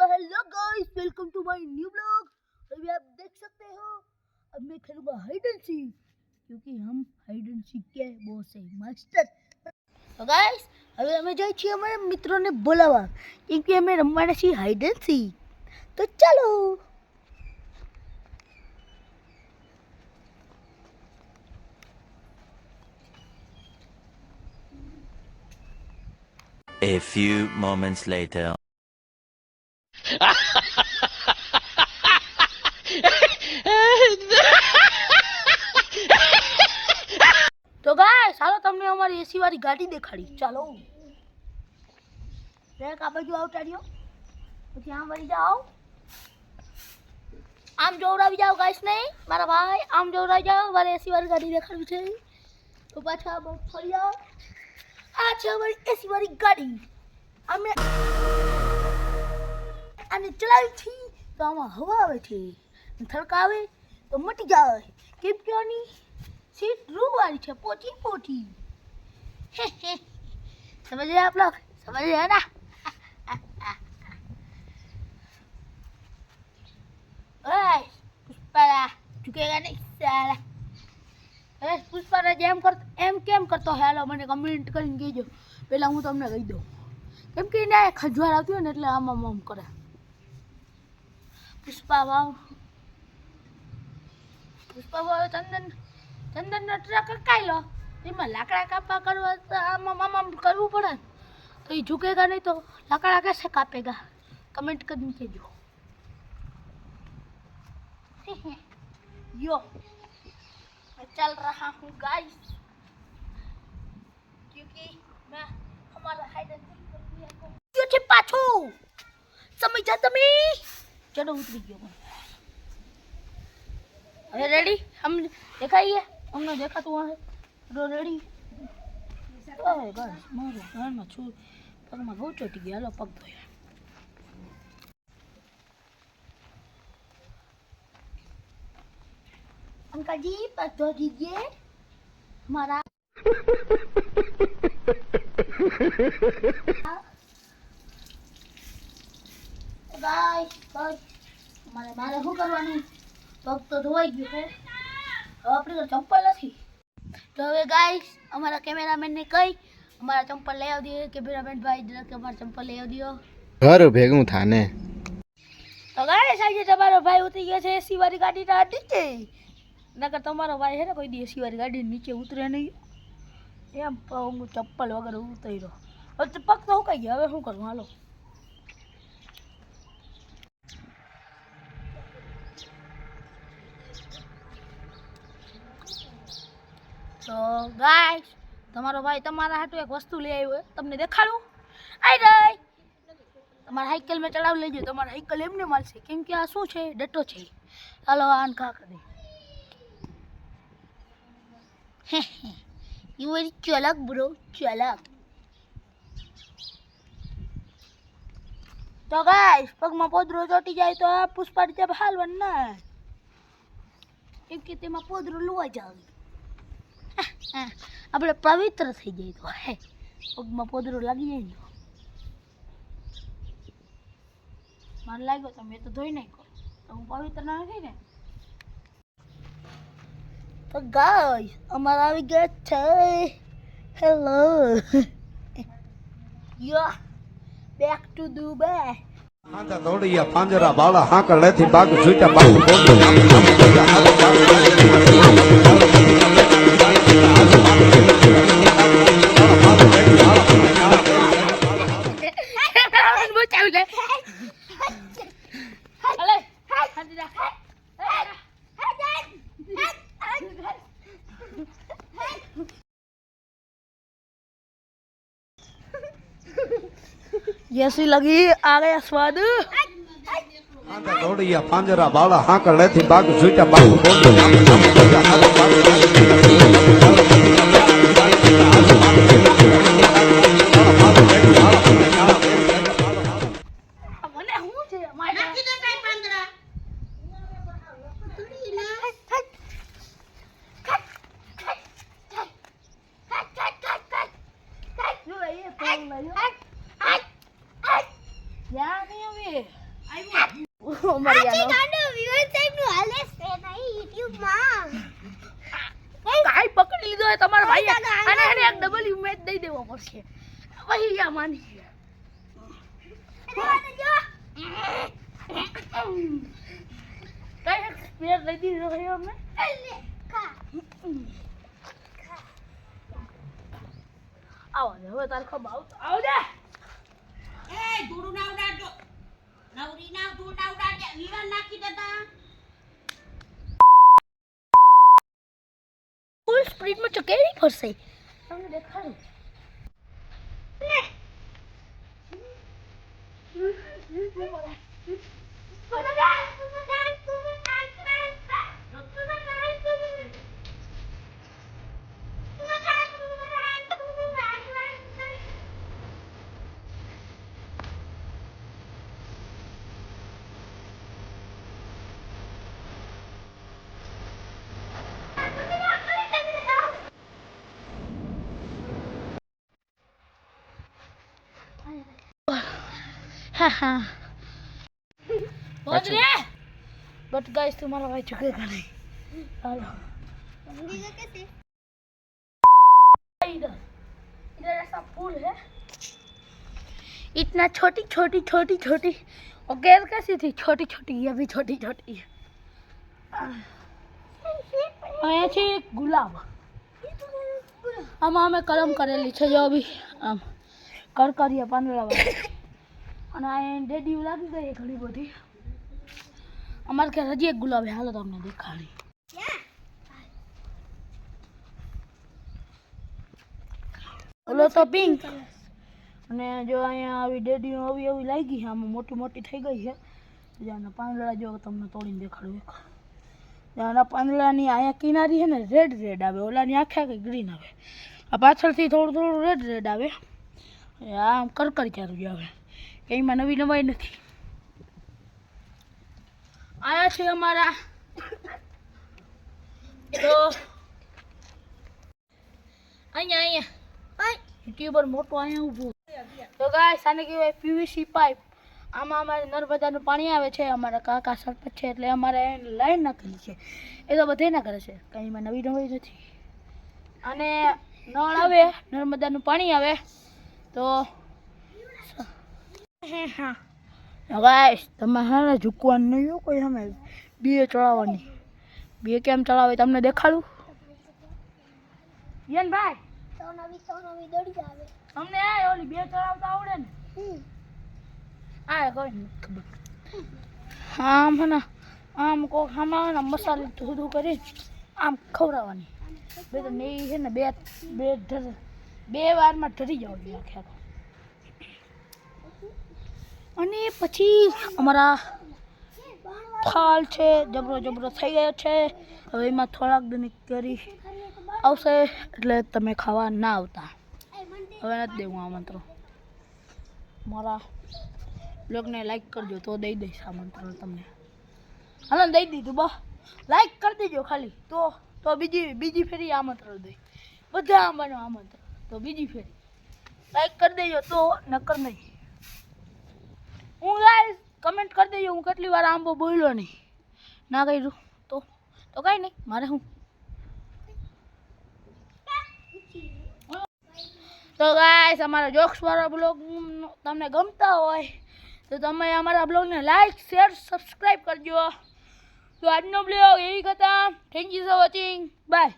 Hello guys, welcome to my new blog. अभी आप देख सकते हो, अब मैं खेलूंगा हाइड एंड सीक, क्योंकि हम हाइड एंड सीक के बहुत से मास्टर। तो गाइस, હવે અમે જઈ છીએ અમારા મિત્રોને બોલાવવા, કેમકે અમે રમવાના છીએ હાઇડ એન્ડ સીક. તો ચાલો. A few moments later. તો ગાઈસ, હાલો તમને અમારી એસી વાળી ગાડી દેખાડી. ચાલો. એક આ બાજુ આવતાડ્યો, પછી આમ વળી જાઓ, આમ જોવડાવી જાઓ ગાઈસ. નહીં મારા ભાઈ, આમ જોવડાવી જાઓ. મારે એસી વાળી ગાડી દેખાડવી છે. તો પાછા આ બાજુ ફરી જાઓ. આ છે અમારી એસી વાળી ગાડી. અમે આને ચલાવી છે તો આમાં હવા આવે છે, થડકા આવે તો મટી જાય. કેમ કે આની सीट रू वाली है, पोटी पोटी. समझ रहे आप लोग? समझ रहे हैं ना? ओए पुष्पा झुकेगा नहीं साला. अरे पुष्पा एम केम करतो है? हालो મને કમેન્ટ કરીને કહેજો. પહેલા હું તમને કહી દઉં, કેમ કે એને ખજવાળ આવતી હોય ને એટલે આમ આમ આમ કરે. પુષ્પા વાવ ચંદનનો ટ્રક કાઈ લો, એમાં લાકડા કાપા કરવા તો આમ કરવું પડે, તો એ ઝુકેगा नहीं तो लाकड़ा कैसे कापेगा? कमेंट करके कहियो. यो मैं चल रहा हूँ गाइस, क्योंकि मैं हमारा हाइड एंड सीक प्रक्रिया को यो छे पाछो समझा તમે? चलो उतरी गयो. अरे रेडी? हम देखाइए, हमने देखा तो वहाँ है. तो रेडी? ओए बस मारो घर में छू पग में बहुत चोटी गया. लो पग धोया. अंकल जी पग धो दीजिए हमारा. गाइस बस हमारे मारे શું કરવાનું? પગ તો ધોવાઈ ગયું છે. હવે આપણી તો ચંપલ નથી. તો હવે ગાઈસ, અમારા કેમેરામેનને કહી અમારા ચંપલ લઈ આવી દઈએ. કેમેરામેન ભાઈ જરાક અમારા ચંપલ લઈ આવી દો. ઘર ભેગું થાને. તો ગાઈસ, આજે તમારો ભાઈ ઉતરી ગયો છે એસી વાળી ગાડીના નીચે. નકર તમારો ભાઈ છે ને કોઈ દી એસી વાળી ગાડી નીચે ઉતરે નહીં. એમ હું ચપ્પલ વગર ઉતર્યો. હવે પગ તો સુકાઈ ગયા. હવે શું કરવું? હાલો. તો ગાઈસ, તમારો ભાઈ તમારા હાટુ એક વસ્તુ લઈ આવ્યો. તમને દેખાડું? આઈ રહી. તમારા સાયકલ મેં ચડાવી લેજો. તમારા સાયકલ એમને મળશે, કેમ કે આ શું છે? ડટો છે. ચાલો આન ખા કરી. યુ વેરી ચલક બ્રો, ચલક. તો ગાઈસ, પગમાં પોદરો ચોટી જાય તો આ પુષ્પા રીતે હાલવાનું ના, કેમ કે તેમાં પોદરો લુવાઈ જાય. આપણે પવિત્ર થઈ જાય તો હે, પગમાં પોદરો લાગી જાય ને. મને લાગ્યો તો મેં તો ધોઈ નાખ્યો, તો હું પવિત્ર ના થઈ ને. તો ગાઈસ, અમારા આવી ગયા છે. હેલો યો બેક ટુ દુબઈ. આંધા દોડિયા પાંજરા બાળા હાકળ લેથી બાગ છૂટા બાગ जैसी लगी आ गया स्वाद. આંધા દોડિયા પાંજરા બાળા હાકળ લેથી બાગ છૂટા બાગ મને હું છે મારા નાખી દે કાઈ પાંદડા. જો એ કોણ લાયો? યા નહીં હવે ઉમરિયાનો કાઈ પકડી લીધો હોય તમારા ભાઈ અને એને એક ડબલ મેચ દઈ દેવો પડશે પછી યા માની કઈ એક સ્પેર લઈ દીધો છે અમને આવો ને હવે તાર ખબર આવ દે ફૂલ સ્પીડમાં ચકેડી ફરશે તમને દેખાડું हाँ बहुत रे बट गाइस तुम्हारा भाई झुकेगा नहीं हेलो कैसे इधर इधर ऐसा पुल है इतना छोटी छोटी छोटी छोटी और गैर कैसी थी छोटी छोटी ये भी छोटी छोटी है અહીંયા છે એક ગુલાબ આમાં અમે કલમ કરેલી છે જો બી આમ કરકરિયા પાંદડાવાળી અને આ ડેડીયું લાગી ગઈ ઘણી બધી અમારે ઘરે હજી એક ગુલાબ હાલો તમને દેખાડી ઓલો તો પિંક અને જો અહીંયા આવી ડેડીયું આવી આવી લાગી છે આમાં મોટી મોટી થઈ ગઈ છે જેના પાંદડા જો તમને તોડીને દેખાડું એક જેના પાંદડાની અહીંયા કિનારી છે ને રેડ રેડ આવે ઓલાની આખે આખી ગ્રીન આવે આ પાછળથી થોડું થોડું રેડ રેડ આવે આમ કરકરી ચાલુ આવે એમાં નવી નવાઈ નથી આયા છે અમારા તો અહીંયા યુટ્યુબર મોટો અહીંયા ઊભું તો ગાઈસ આને કહેવાય પીવીસી પાઇપ આમાં અમારે નર્મદાનું પાણી આવે છે અમારા કાકા સરપંચ છે એટલે અમારે લાઈન નાખેલી છે એ તો બધે ના કરે છે કંઈ એમાં નવી નવાઈ નથી અને નળ આવે નર્મદાનું પાણી આવે તો હા ગાઈસ તમારે ઝૂકવાનું નહીં હોય કોઈ અમે બે ચડાવવાની બે કેમ ચડાવે તમને દેખાડું યન ભાઈ તમને આ ઓલી બે ચડાવતા આવડે ને આ કોઈ નથી ખબર આમ હે ને આમ કોક આમાં ને મસાલે ધોધું કરી આમ ખવડાવવાની બે તો નહીં છે ને બે વારમાં ઢરી જાવ જોઈએ આખે આખો અને પછી અમારા ફાલ છે જબરો જબરો થઈ ગયો છે હવે એમાં થોડાક દિન કરી આવશે એટલે તમે ખાવા ના આવતા હવે નથી દેવું આમંત્રણ મારા બ્લોગને લાઈક કરજો તો દઈ દઈશ આમંત્રણ તમને હાલો દઈ દીધું બસ લાઈક કરી દેજો ખાલી તો બીજી ફેરી આમંત્રણ દઈ બધા આંબાનું આમંત્રણ તો બીજી ફેરી લાઈક કરી દેજો તો નકર નહીં હું ગાઈસ કમેન્ટ કરી દેજો હું કેટલી વાર આંબો બોલ્યો નહીં ના કર્યું તો કાંઈ નહીં મારે હું તો ગાઈસ અમારા જોક્સવાળા બ્લોગ તમને ગમતા હોય તો તમે અમારા બ્લોગને લાઈક શેર સબસ્ક્રાઈબ કરજો તો આજનો બ્લોગ એવી ખતમ thank you for watching bye